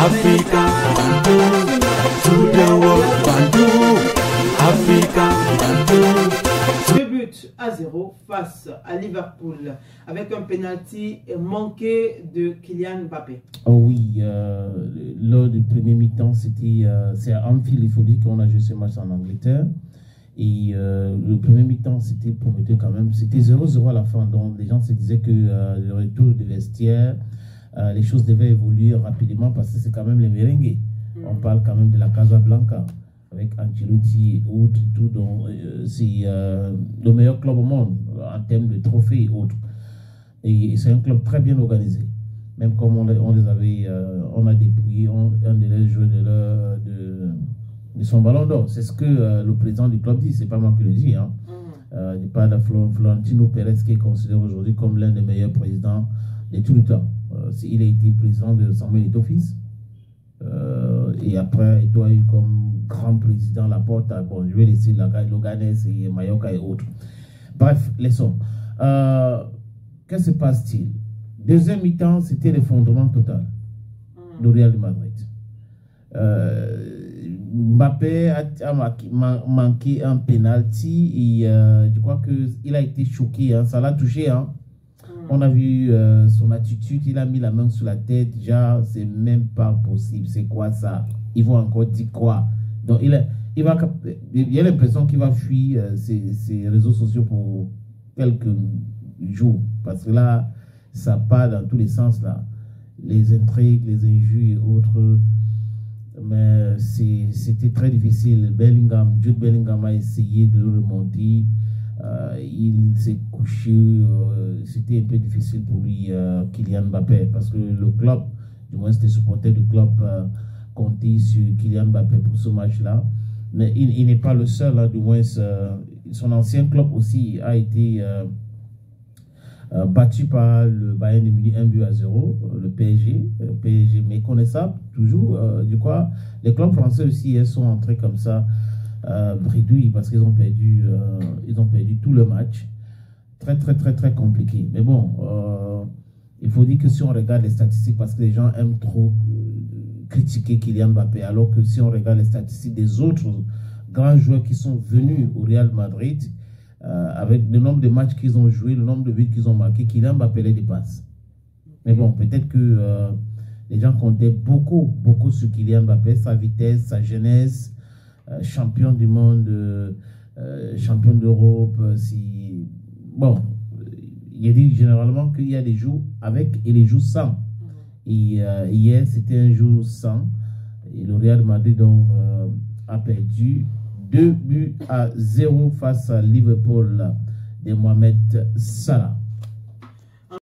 Africa, Bantou, to the world, Bantou, Africa, Bantou. 2-0 face à Liverpool avec un penalty manqué de Kylian Mbappé. Oh oui, lors du premier mi-temps, c'est à Anfield, il faut dire qu'on a joué ce match en Angleterre. Et le premier mi-temps, c'était prometteur quand même. C'était 0-0 à la fin. Donc les gens se disaient que le retour du vestiaire, les choses devaient évoluer rapidement parce que c'est quand même les merengues. On parle quand même de la Casablanca avec Ancelotti et autres, tout, donc c'est le meilleur club au monde en termes de trophées et autres. Et c'est un club très bien organisé. Même comme on les avait, on a dépouillé un de leurs joueurs de son ballon d'or. C'est ce que le président du club dit, c'est pas moi qui le dis. Hein. Il parle de Florentino Pérez qui est considéré aujourd'hui comme l'un des meilleurs présidents de tout le temps. Il a été président de Samuel Eto'o fils. Et après, Eto'o a eu comme grand président Laporte. Bon, je vais laisser Loganes et Mallorca et autres. Bref, laissons. Que se passe-t-il? Deuxième mi-temps, c'était l'effondrement total de Real de Madrid. Mbappé a manqué un penalty et je crois qu'il a été choqué. Hein, ça l'a touché. Hein. On a vu son attitude, il a mis la main sur la tête. Déjà, c'est même pas possible. C'est quoi ça? Ils vont encore dire quoi? Donc, il a l'impression qu'il va fuir ses réseaux sociaux pour quelques jours. Parce que là, ça part dans tous les sens. Là. Les intrigues, les injures et autres. Mais c'était très difficile. Jude Bellingham a essayé de le remonter. Il s'est couché. C'était un peu difficile pour lui, Kylian Mbappé, parce que le club, du moins les supporters du club, comptaient sur Kylian Mbappé pour ce match-là. Mais il n'est pas le seul, hein, du moins son ancien club aussi a été battu par le Bayern de Munich 1-0, le PSG méconnaissable toujours. Du coup, les clubs français aussi sont entrés comme ça, bredouilles, parce qu'ils ont perdu tout le match. Très compliqué. Mais bon, il faut dire que si on regarde les statistiques, parce que les gens aiment trop critiquer Kylian Mbappé, alors que si on regarde les statistiques des autres grands joueurs qui sont venus au Real Madrid, avec le nombre de matchs qu'ils ont joué, le nombre de buts qu'ils ont marqués, Kylian Mbappé les dépasse. Mais bon, peut-être que les gens comptaient beaucoup sur Kylian Mbappé, sa vitesse, sa jeunesse, champion du monde, champion d'Europe. Bon, il dit généralement qu'il y a des jours avec et les jours sans. Et hier, c'était un jour sans. Et le Real Madrid donc, a perdu 2-0 face à Liverpool de Mohamed Salah.